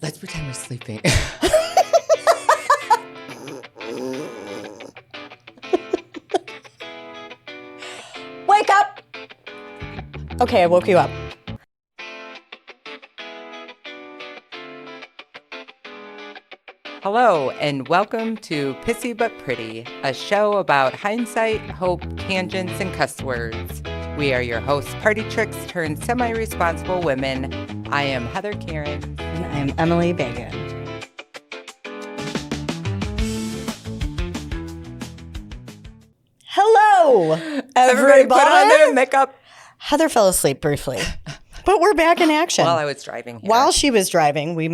Let's pretend we're sleeping. Wake up! Okay, I woke you up. Hello, and welcome to Pissy But Pretty, a show about hindsight, hope, tangents, and cuss words. We are your hosts, party tricks turned semi-responsible women. I am Heather Karen. And I'm Emily Bagan. Hello, Everybody put on their makeup. Heather fell asleep briefly, but we're back in action. While I was driving here. While she was driving, we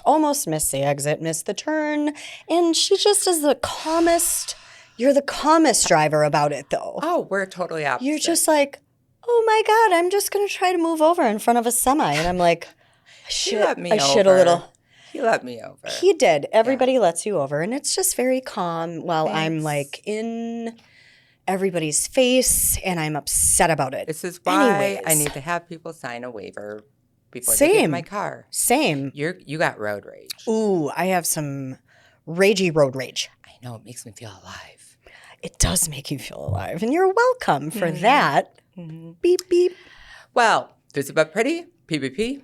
almost missed the exit, missed the turn, and she just is the calmest. You're the calmest driver about it, though. Oh, we're totally opposite. You're just like, oh my God, I'm just going to try to move over in front of a semi. And I'm like, I should a little. He let me over. He did. Everybody lets you over. And it's just very calm while I'm like in everybody's face and I'm upset about it. This is why Anyways. I need to have people sign a waiver before they get in my car. Same. You got road rage. Ooh, I have some ragey road rage. I know, it makes me feel alive. It does make you feel alive. And you're welcome for that. Mm-hmm. Beep, beep. Well, Pissy But Pretty, PBP.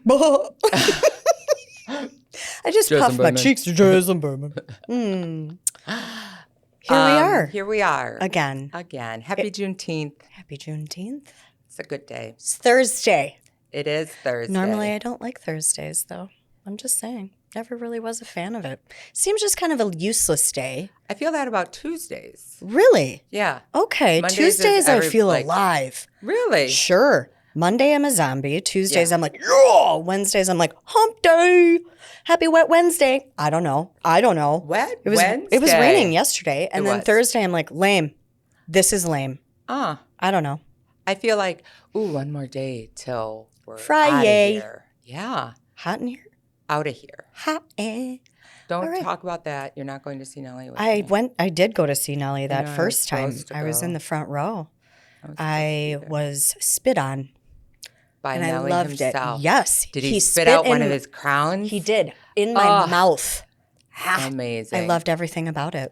I just Jason puffed my Berman. cheeks to Jason Berman. Here we are. Again. Happy Juneteenth. Happy Juneteenth. It's a good day. It's Thursday. It is Thursday. Normally, I don't like Thursdays, though. I'm just saying. Never really was a fan of it. Seems just kind of a useless day. I feel that about Tuesdays. Really? Yeah. Okay. Mondays Tuesdays, is I feel alive. Really? Sure. Monday, I'm a zombie. Tuesdays, I'm like, yeah. Wednesdays, I'm like, hump day. Happy wet Wednesday. I don't know. Wet Wednesday? It was raining yesterday. And then was. Thursday, I'm like, lame. This is lame. I don't know. I feel like, one more day till we're Friday. out of here. Yeah. Hot in here? Out of here. Hot in. Don't talk about that. You're not going to see Nellie with me. I did go to see Nellie that know, I first was time. supposed to I was go. in the front row. I was spit on. by and Nellie I loved himself. it. Yes. Did he spit out one in- of his crowns? He did. In my mouth. Amazing. I loved everything about it.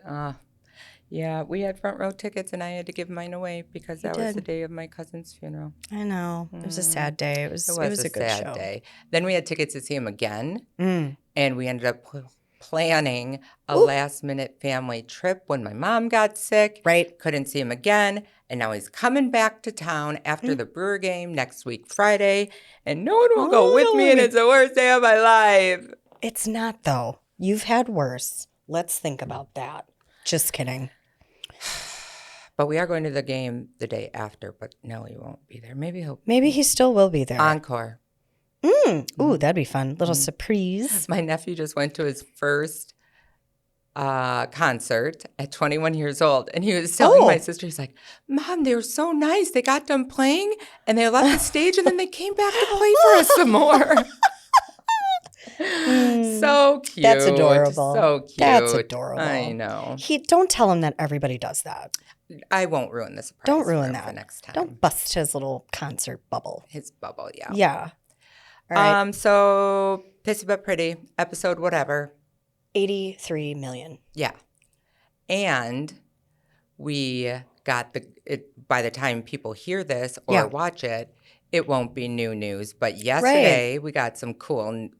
Yeah, we had front row tickets, and I had to give mine away because that was the day of my cousin's funeral. I know. It was a sad day. It was a good sad show. day. Then we had tickets to see him again, and we ended up planning a last-minute family trip when my mom got sick. Right. Couldn't see him again, and now he's coming back to town after the Brewer game next week, Friday, and no one will go with me, and it's the worst day of my life. It's not, though. You've had worse. Let's think about that. Just kidding. But we are going to the game the day after, but Nellie won't be there. Maybe he still will be there. Encore. Ooh, that'd be fun. Little surprise. My nephew just went to his first concert at 21 years old, and he was telling my sister, he's like, Mom, they were so nice. They got done playing, and they left the stage, and then they came back to play for us some more. So cute. That's adorable. So cute. That's adorable. I know. Don't tell him that everybody does that. I won't ruin the surprise. Don't ruin for that. next time. Don't bust his little concert bubble. His bubble, yeah. Yeah. All right. So Pissy But Pretty, episode whatever. 83 million. Yeah. And we got by the time people hear this or watch it, it won't be new news. But yesterday we got some cool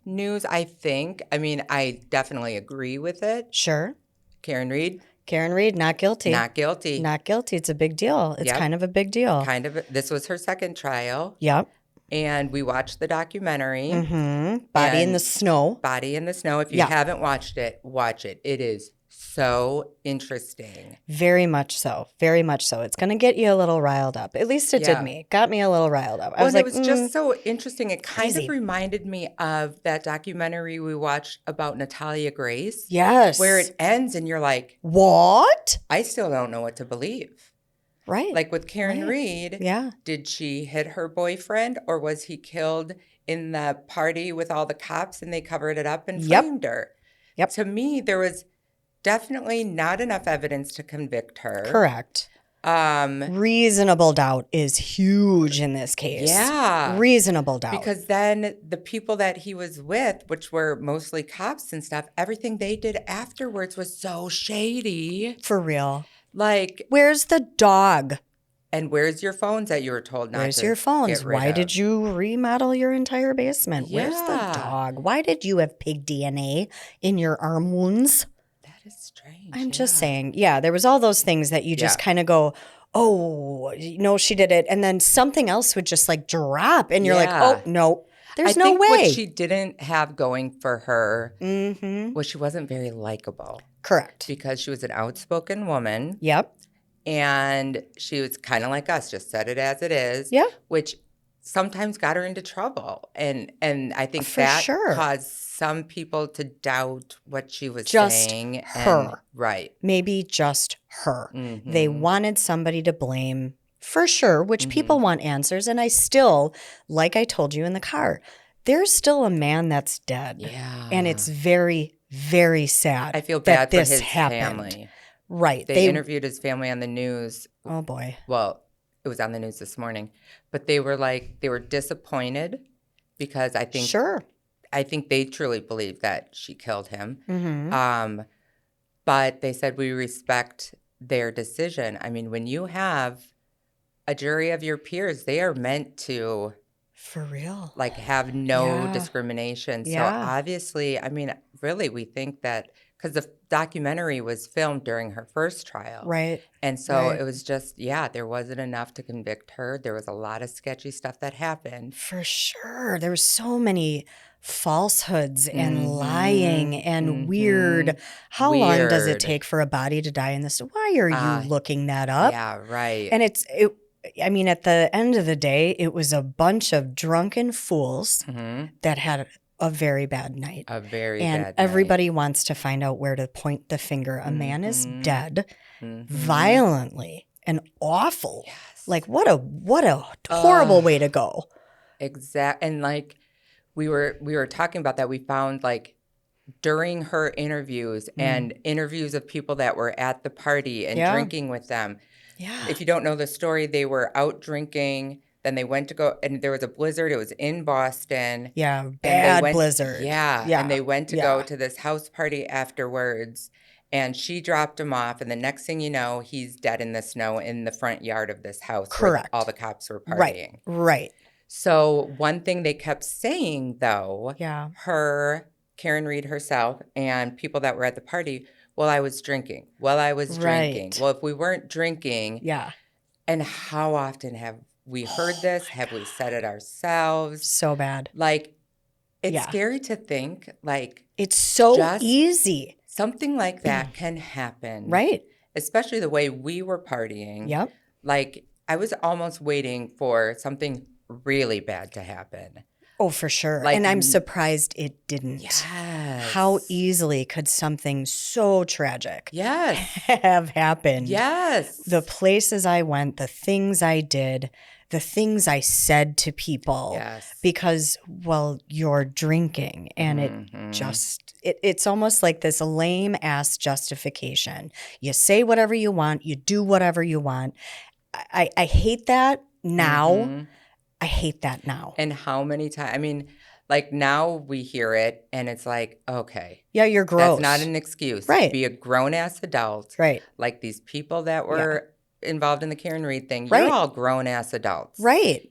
news, I think. I mean, I definitely agree with it. Sure. Karen Reed, not guilty. not guilty. Not guilty. It's a big deal. It's Yep. kind of a big deal. This was her second trial. Yep. And we watched the documentary. Mm-hmm. Body in the Snow. Body in the Snow. If you haven't watched it, watch it. It is so interesting. Very much so. Very much so. It's going to get you a little riled up. At least it did me. It got me a little riled up. I was like, it was just so interesting. It kind crazy. of reminded me of that documentary we watched about Natalia Grace. Yes. Where it ends and you're like, what? I still don't know what to believe. Right. Like with Karen Reed, did she hit her boyfriend or was he killed in the party with all the cops and they covered it up and framed her? Yep. To me, there was definitely not enough evidence to convict her. Correct. Reasonable doubt is huge in this case. Yeah. Reasonable doubt. Because then the people that he was with, which were mostly cops and stuff, everything they did afterwards was so shady. For real. Like, where's the dog? And where's your phones that you were told not Where's to your phones? get rid Why of? did you remodel your entire basement? Yeah. Where's the dog? Why did you have pig DNA in your arm wounds? That is strange. I'm just saying. Yeah, there was all those things that you just kind of go, oh, no, she did it. And then something else would just like drop. And you're like, oh, no, there's no way. What she didn't have going for her was she wasn't very likable. Correct. Because she was an outspoken woman. Yep. And she was kind of like us, just said it as it is. Yeah. Which sometimes got her into trouble. And I think for that sure. caused some people to doubt what she was just saying. Her. Right. Maybe just her. Mm-hmm. They wanted somebody to blame for sure, which people want answers. And I still, like I told you in the car, there's still a man that's dead. Yeah. And it's very, very sad. I feel bad that for this his happened. family. Right. They interviewed his family on the news. Oh, boy. Well, it was on the news this morning. But they were disappointed because I think they truly believe that she killed him. Mm-hmm. But they said we respect their decision. I mean, when you have a jury of your peers, they are meant to for real, like have no discrimination. So obviously, I mean, really, we think that because the documentary was filmed during her first trial. Right. And so it was just, there wasn't enough to convict her. There was a lot of sketchy stuff that happened. For sure. There were so many falsehoods and lying and weird. How long does it take for a body to die in this? Why are you looking that up? Yeah, right. And I mean, at the end of the day, it was a bunch of drunken fools that had a very bad night. A very bad night. And everybody wants to find out where to point the finger. A man is dead violently and awful. Yes. Like what a horrible way to go. Exactly. And like we were talking about that. We found like during her interviews and interviews of people that were at the party and drinking with them. Yeah. If you don't know the story, they were out drinking. Then they went to go, and there was a blizzard. It was in Boston. Yeah, bad blizzard. Yeah, and they went to go to this house party afterwards, and she dropped him off, and the next thing you know, he's dead in the snow in the front yard of this house. Correct. Where all the cops were partying. Right. So one thing they kept saying, though, Karen Reed herself, and people that were at the party, well, I was drinking. Well, I was drinking. Well, if we weren't drinking. Yeah. And how often have we heard this? Have we said it ourselves? So bad. Like, it's scary to think, like. It's so easy. Something like that can happen. Right. Especially the way we were partying. Yep. Like, I was almost waiting for something really bad to happen. Oh, for sure. Like, and I'm surprised it didn't. Yes. How easily could something so tragic have happened? Yes. The places I went, the things I did, the things I said to people. Yes. Because, well, you're drinking. And it's almost like this lame ass justification. You say whatever you want. You do whatever you want. I hate that now. I hate that now. And how many times? I mean, like now we hear it and it's like, okay. Yeah, you're gross. That's not an excuse. Right. Be a grown-ass adult. Right. Like these people that were involved in the Karen Reed thing, you're all grown-ass adults. Right.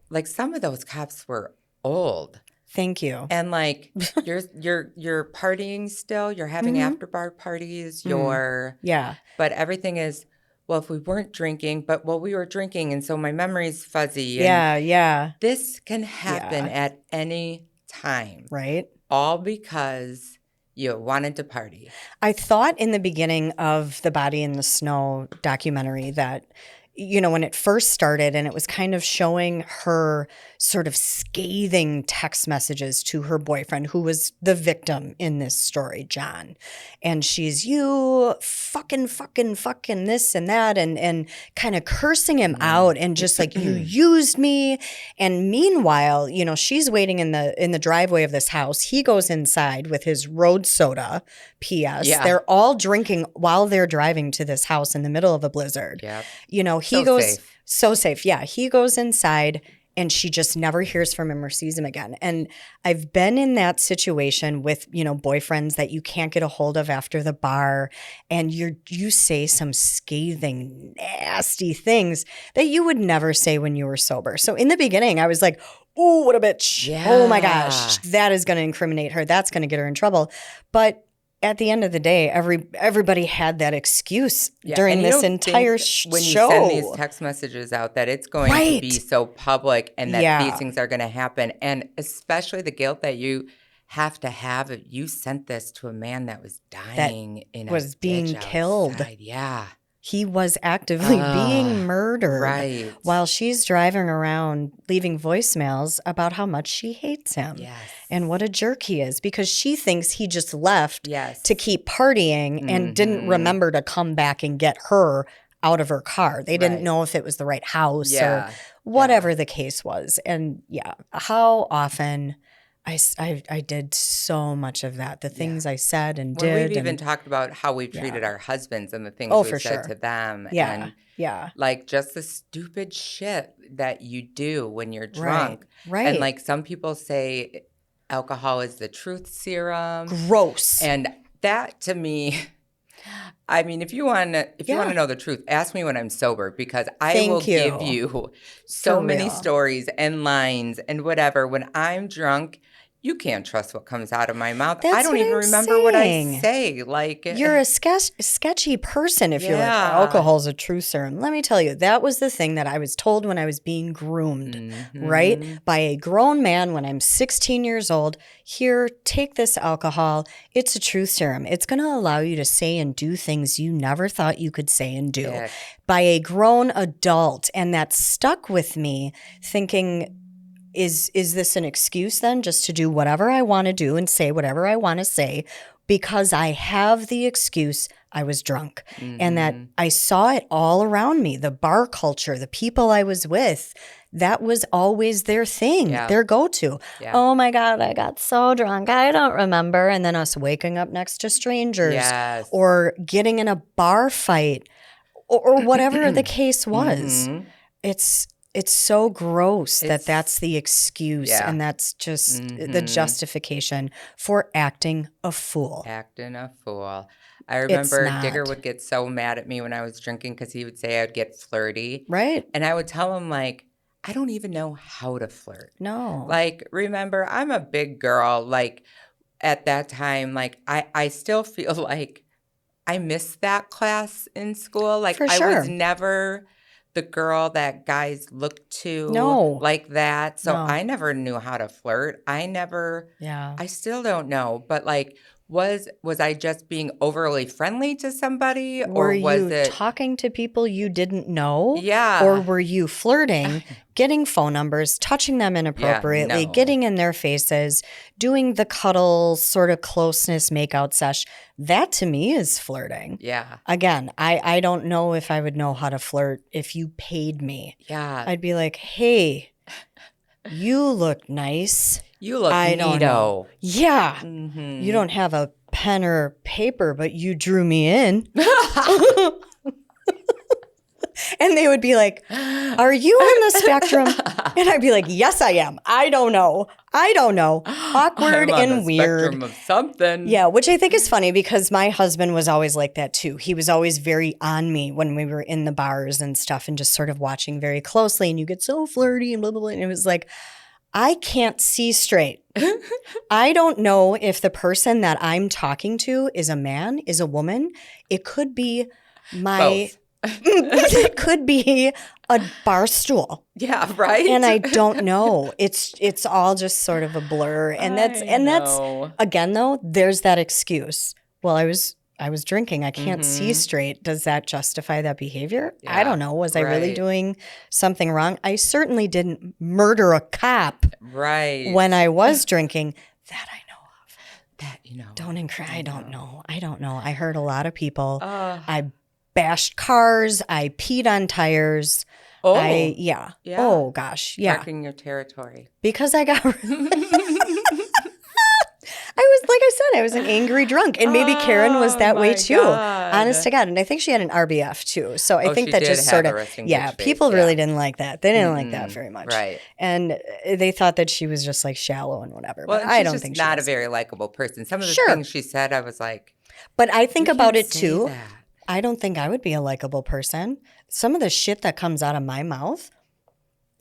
Like some of those cops were old. Thank you. And like you're partying still, you're having after-bar parties, but everything is, well, if we weren't drinking, we were drinking, and so my memory's fuzzy. And this can happen at any time. Right. All because you wanted to party. I thought in the beginning of the Body in the Snow documentary that when it first started, and it was kind of showing her sort of scathing text messages to her boyfriend, who was the victim in this story, John. And she's, you fucking this and that, and kind of cursing him out and just like, you used me. And meanwhile, she's waiting in the driveway of this house. He goes inside with his road soda. P.S. Yeah. They're all drinking while they're driving to this house in the middle of a blizzard. Yep. He goes so safe. Yeah. He goes inside and she just never hears from him or sees him again. And I've been in that situation with, boyfriends that you can't get a hold of after the bar, and you say some scathing, nasty things that you would never say when you were sober. So in the beginning, I was like, ooh, what a bitch. Yeah. Oh my gosh, that is going to incriminate her. That's going to get her in trouble. But at the end of the day, everybody had that excuse during this entire show. When you send these text messages out, that it's going to be so public and that these things are going to happen. And especially the guilt that you have to have if you sent this to a man that was dying was being killed. Yeah. He was actively being murdered while she's driving around leaving voicemails about how much she hates him and what a jerk he is, because she thinks he just left to keep partying and didn't remember to come back and get her out of her car. They didn't know if it was the right house or whatever the case was. And how often I did so much of that. The things I said and did. We've even talked about how we've treated our husbands and the things we've said to them. Yeah. And like just the stupid shit that you do when you're drunk. Right. And like some people say alcohol is the truth serum. Gross. And that to me, I mean, if you want to know the truth, ask me when I'm sober, because I will give you so many stories and lines and whatever. When I'm drunk, you can't trust what comes out of my mouth. I don't even remember what I say. Like, you're a sketchy person if you're like, alcohol's a truth serum. Let me tell you, that was the thing that I was told when I was being groomed, right? By a grown man when I'm 16 years old. Here, take this alcohol. It's a truth serum. It's going to allow you to say and do things you never thought you could say and do. Yeah. By a grown adult. And that stuck with me, thinking, Is this an excuse then just to do whatever I want to do and say whatever I want to say because I have the excuse I was drunk? And that I saw it all around me, the bar culture, the people I was with, that was always their thing, their go-to. Yeah. Oh my God, I got so drunk, I don't remember. And then us waking up next to strangers or getting in a bar fight or whatever the case was. It's so gross that that's the excuse and that's just the justification for acting a fool. Acting a fool. I remember Digger would get so mad at me when I was drinking because he would say I'd get flirty. Right. And I would tell him, like, I don't even know how to flirt. No. Like, remember, I'm a big girl. Like, at that time, like, I still feel like I missed that class in school. Like, For sure. I was never the girl that guys looked to like that. So I never knew how to flirt. I still don't know. But like, was I just being overly friendly to somebody? Were you talking to people you didn't know? Yeah. Or were you flirting, getting phone numbers, touching them inappropriately, getting in their faces, doing the cuddle sort of closeness makeout sesh? That to me is flirting. Yeah. Again, I don't know if I would know how to flirt if you paid me. Yeah. I'd be like, hey, you look nice. You look neato. Yeah. Mm-hmm. You don't have a pen or paper, but you drew me in. And they would be like, are you on the spectrum? And I'd be like, yes, I am. I don't know. Awkward and weird. Spectrum of something. Yeah, which I think is funny because my husband was always like that too. He was always very on me when we were in the bars and stuff and just sort of watching very closely. And you get so flirty and blah, blah, blah. And it was like, I can't see straight. I don't know if the person that I'm talking to is a man, is a woman. It could be Both. It could be a bar stool. Yeah, right. And I don't know. It's all just sort of a blur. And that's again though, there's that excuse. Well, I was I was drinking. I can't see straight. Does that justify that behavior? Yeah, I don't know. Was I really doing something wrong? I certainly didn't murder a cop when I was drinking. That I know of. That, you know. I don't know. I heard a lot of people. I bashed cars. I peed on tires. Yeah. Oh, gosh. Yeah. Marking your territory. Because I got... like I said, I was an angry drunk. And maybe Karen was that way too. God. Honest to God. And I think she had an RBF too. So I think that just sort of, people really didn't like that. They didn't like that very much. Right. And they thought that she was just like shallow and whatever. Well, but I don't think she was. Not a very likable person. Some of the things she said, I was like, but I think about it too. I don't think I would be a likable person. Some of the shit that comes out of my mouth,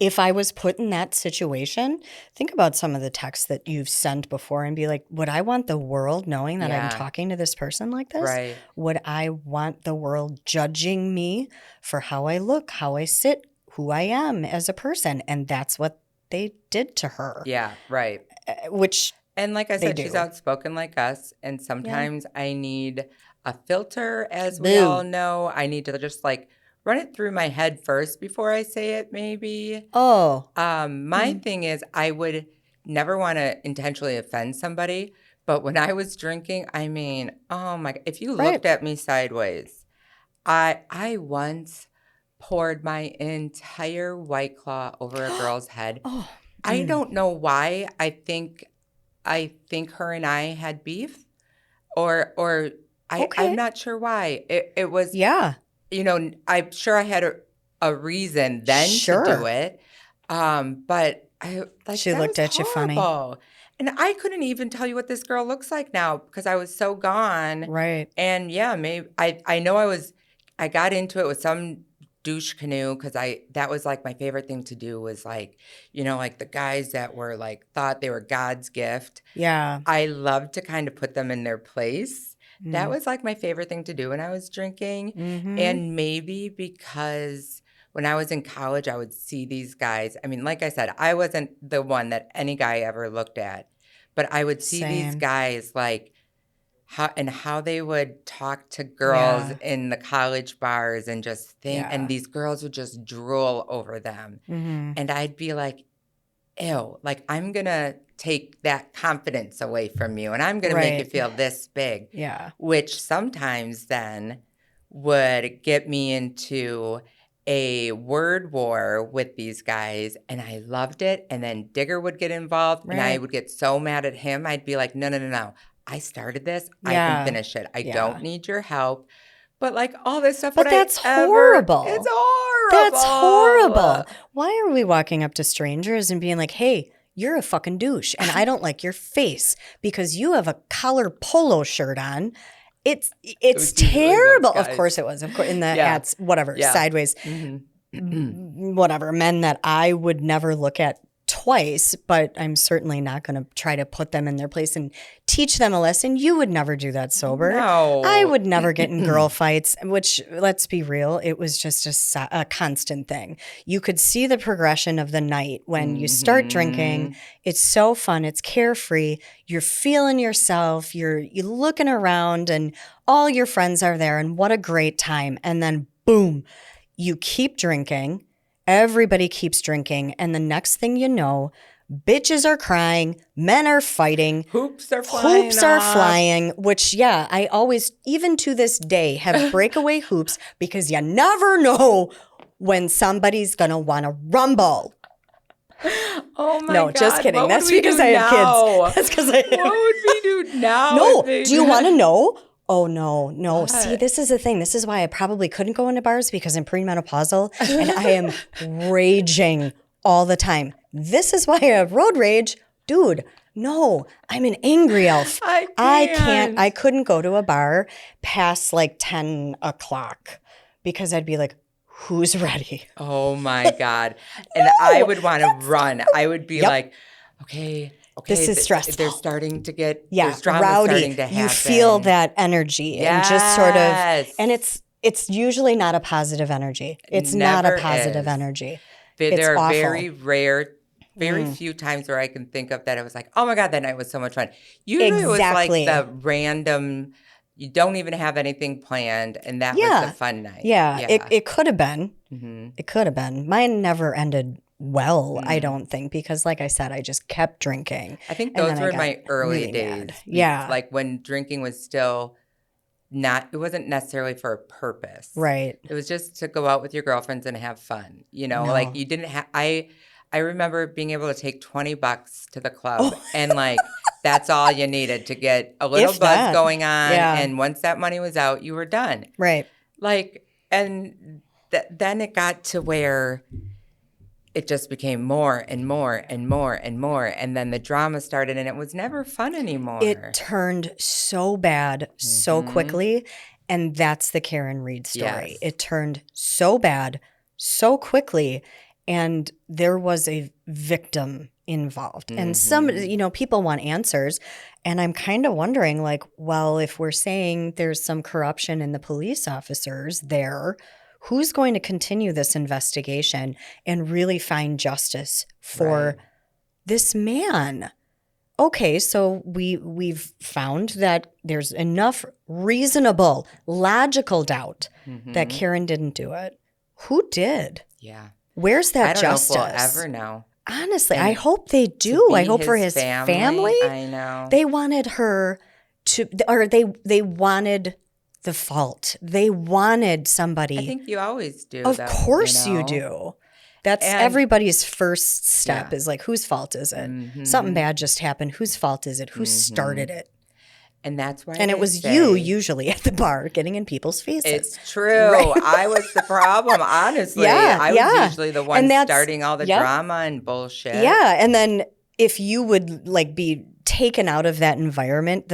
if I was put in that situation, think about some of the texts that you've sent before and be like, would I want the world knowing that I'm talking to this person like this? Right. Would I want the world judging me for how I look, how I sit, who I am as a person? And that's what they did to her. Yeah, right. And like I said, she's outspoken like us. And sometimes I need a filter, as we all know. I need to just like run it through my head first before I say it, maybe. My thing is, I would never want to intentionally offend somebody. But when I was drinking, I mean, oh my, if you looked at me sideways, I once poured my entire White Claw over a girl's head. I don't know why. I think her and I had beef, or I'm not sure why. It was you know, I'm sure I had a reason then to do it. But she looked at you funny. And I couldn't even tell you what this girl looks like now because I was so gone. Right. And maybe I know I got into it with some douche canoe because that was like my favorite thing to do was like, you know, like the guys that were like thought they were God's gift. Yeah. I loved to kind of put them in their place. That was like my favorite thing to do when I was drinking. And maybe because when I was in college, I would see these guys. I mean, like I said, I wasn't the one that any guy ever looked at. But I would see these guys like how they would talk to girls in the college bars and just think. And these girls would just drool over them. And I'd be like, ew, like I'm going to take that confidence away from you and I'm going to make you feel this big. Yeah. Which sometimes then would get me into a word war with these guys and I loved it. And then Digger would get involved and I would get so mad at him. I'd be like, no. I started this. I can finish it. I don't need your help. But like all this stuff. But that's horrible. It's horrible. That's horrible. Why are we walking up to strangers and being like, hey, you're a fucking douche and I don't like your face because you have a collar polo shirt on. It's terrible. Of course it was. Of course in the ads, whatever, sideways, whatever, men that I would never look at twice, but I'm certainly not going to try to put them in their place and teach them a lesson. You would never do that sober. No. I would never get in girl fights, which, let's be real, it was just a constant thing. You could see the progression of the night when you start drinking. It's so fun. It's carefree. You're feeling yourself. You're looking around and all your friends are there and what a great time. And then boom, you keep drinking. Everybody keeps drinking. And the next thing you know, bitches are crying, men are fighting. Hoops are flying. Which, I always, even to this day, have breakaway hoops because you never know when somebody's going to want to rumble. Oh my God. No, just kidding. What That's because I have kids. That's because I have. What would we do now? No, do you want to know? Oh, no. What? See, this is the thing. This is why I probably couldn't go into bars because I'm premenopausal and I am raging all the time. This is why I have road rage. Dude, no, I'm an angry elf. I can't. I couldn't go to a bar past like 10 o'clock because I'd be like, who's ready? Oh, my God. And I would want to run. I would be like, okay, this is stressful. They're starting to get there's drama rowdy. Starting to happen. You feel that energy and just sort of, and it's usually not a positive energy. It's not a positive energy. There are very rare, very few times where I can think of that. I was like, oh my God, that night was so much fun. Usually it was like the random You don't even have anything planned, and that was the fun night. Yeah. It could have been. It could have been. Mine never ended well, I don't think, because like I said, I just kept drinking. I think those were my early really days. mad. Yeah. Like when drinking was still it wasn't necessarily for a purpose. Right. It was just to go out with your girlfriends and have fun. You know, like you didn't have, I remember being able to take $20 to the club and like, that's all you needed to get a little buzz going on. Yeah. And once that money was out, you were done. Right. Like, and then it got to where it just became more and more and more and more. And then the drama started and it was never fun anymore. It turned so bad so quickly. And that's the Karen Reed story. Yes. It turned so bad so quickly. And there was a victim involved. And some, people want answers. And I'm kind of wondering, like, well, if we're saying there's some corruption in the police officers there, who's going to continue this investigation and really find justice for this man? Okay, so we've found that there's enough reasonable, logical doubt that Karen didn't do it. Who did? Yeah. Where's that justice? I don't know if we'll ever know. Honestly, I hope they do. I hope for his family. I know. They wanted her to, or they wanted the fault. They wanted somebody. I think you always do. Of course you do. That's everybody's first step is like, whose fault is it? Something bad just happened. Whose fault is it? Who started it? And that's why. And it was you usually at the bar getting in people's faces. It's true. Right? I was the problem, honestly. I was usually the one starting all the drama and bullshit. Yeah. And then if you would like be taken out of that environment,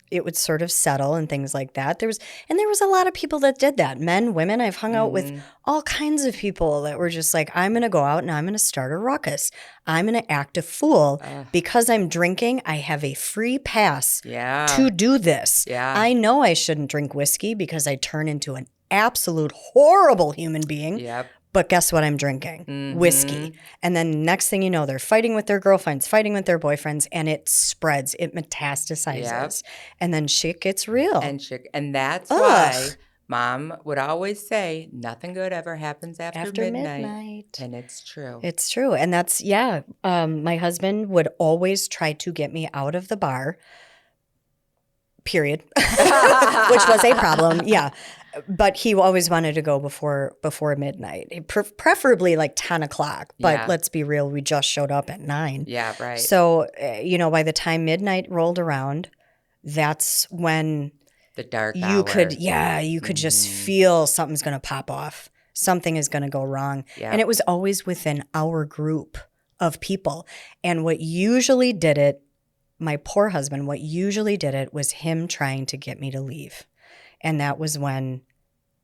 it would sort of settle and things like that. There was a lot of people that did that. Men, women. I've hung out with all kinds of people that were just like, I'm going to go out and I'm going to start a ruckus. I'm going to act a fool because I'm drinking. I have a free pass to do this. Yeah. I know I shouldn't drink whiskey because I turn into an absolute horrible human being. Yep. But guess what I'm drinking? Whiskey. And then next thing you know, they're fighting with their girlfriends, fighting with their boyfriends, and it spreads. It metastasizes. Yep. And then shit gets real. And that's why Mom would always say, nothing good ever happens after midnight. And it's true. It's true. And that's, my husband would always try to get me out of the bar, period, which was a problem. Yeah. But he always wanted to go before midnight, preferably like 10 o'clock. But let's be real, we just showed up at 9. Yeah, right. So, by the time midnight rolled around, that's when the dark hour. You could just feel something's going to pop off. Something is going to go wrong. Yeah. And it was always within our group of people. And what usually did it, my poor husband, what usually did it was him trying to get me to leave. And that was when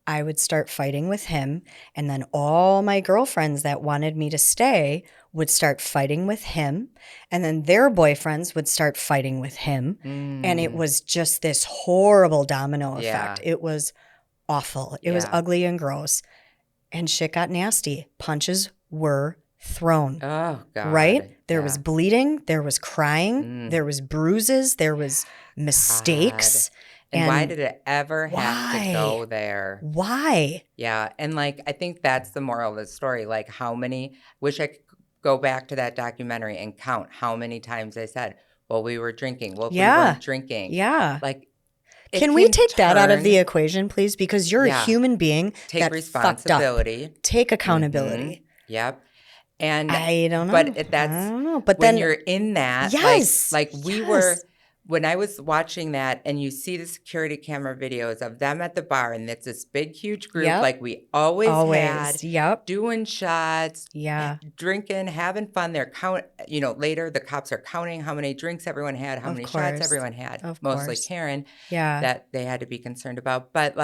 I would start fighting with him. And then all my girlfriends that wanted me to stay would start fighting with him. And then their boyfriends would start fighting with him. And it was just this horrible domino effect. It was awful. It was ugly and gross. And shit got nasty. Punches were thrown. Oh, God. Right? There was bleeding. There was crying. There was bruises. There was mistakes. God. And why did it ever have to go there? Why? Yeah. And I think that's the moral of the story. Like wish I could go back to that documentary and count how many times I said, well, we were drinking. Well, we weren't drinking. Yeah. Can we take that out of the equation, please? Because you're a human being. Take responsibility. Take accountability. Yep. And I don't know. But I don't know. But when you're in that, we were. When I was watching that and you see the security camera videos of them at the bar and it's this big, huge group like we always had, doing shots, drinking, having fun. They're later the cops are counting how many drinks everyone had, how many shots everyone had, mostly Karen, that they had to be concerned about. But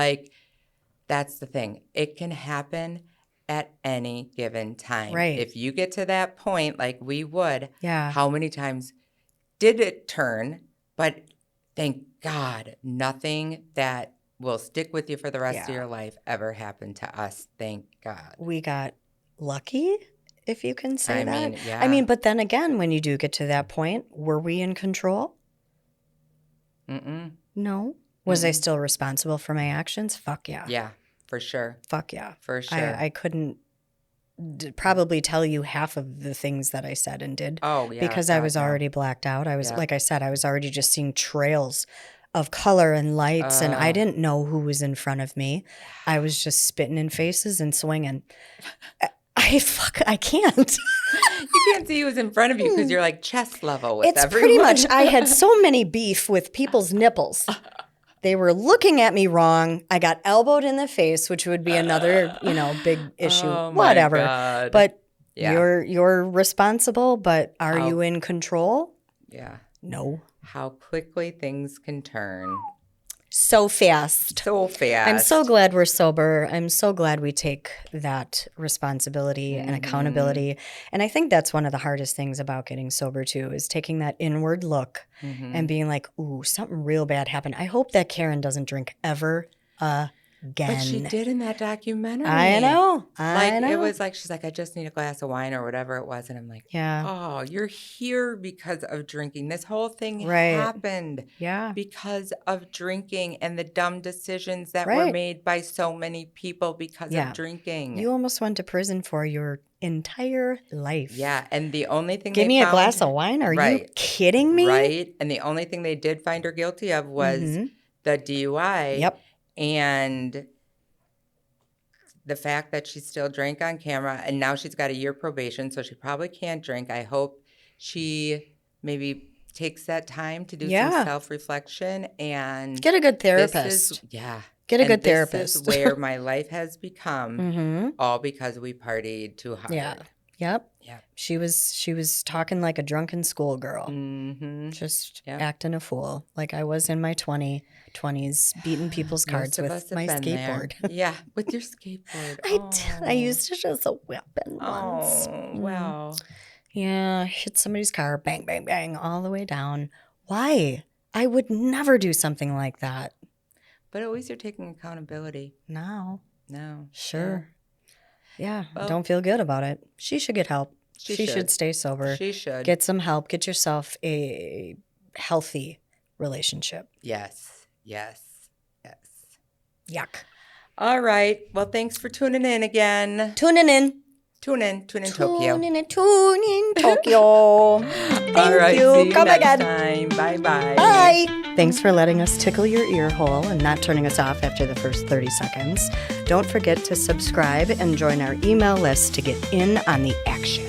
that's the thing. It can happen at any given time. Right. If you get to that point like we would, how many times did it turn? But thank God, nothing that will stick with you for the rest of your life ever happened to us. Thank God. We got lucky, if you can say that. I mean, but then again, when you do get to that point, were we in control? Mm-mm. No. Was I still responsible for my actions? Fuck yeah. Yeah, for sure. Fuck yeah. For sure. I couldn't probably tell you half of the things that I said and did. Oh, yeah. Because I was already blacked out. I was, like I said, I was already just seeing trails of color and lights, and I didn't know who was in front of me. I was just spitting in faces and swinging. I can't. You can't see who's in front of you because you're like chest level with everyone. It's pretty much, I had so many beef with people's nipples. They were looking at me wrong. I got elbowed in the face, which would be another, big issue. Oh, whatever. My God. But you're responsible, but are you in control? Yeah. No. How quickly things can turn. So fast. So fast. I'm so glad we're sober. I'm so glad we take that responsibility and accountability. And I think that's one of the hardest things about getting sober too, is taking that inward look and being like, ooh, something real bad happened. I hope that Karen doesn't drink ever again. But she did in that documentary. I know. It was like, she's like, I just need a glass of wine or whatever it was. And I'm like, oh, you're here because of drinking. This whole thing happened because of drinking and the dumb decisions that were made by so many people because of drinking. You almost went to prison for your entire life. Yeah. And the only thing Give me a glass of wine? Are you kidding me? Right. And the only thing they did find her guilty of was the DUI. Yep. And the fact that she still drank on camera, and now she's got a year probation, so she probably can't drink. I hope she maybe takes that time to do some self-reflection and get a good therapist. Get a good therapist. This is where my life has become all because we partied too hard. Yep. She was talking like a drunken schoolgirl, just acting a fool, like I was in my 20s, beating people's cards with my skateboard. Yeah, with your skateboard. I used it as a weapon once. Oh, wow. Yeah, hit somebody's car, bang, bang, bang, all the way down. Why? I would never do something like that. But at least you're taking accountability. No. Sure. Yeah, well, don't feel good about it. She should get help. She should stay sober. She should. Get some help. Get yourself a healthy relationship. Yes. Yuck. All right. Well, thanks for tuning in again. Tune in Tokyo. Tune in Tokyo. Thank All right, you. See you Come next again. time. Bye-bye. Bye. Thanks for letting us tickle your ear hole and not turning us off after the first 30 seconds. Don't forget to subscribe and join our email list to get in on the action.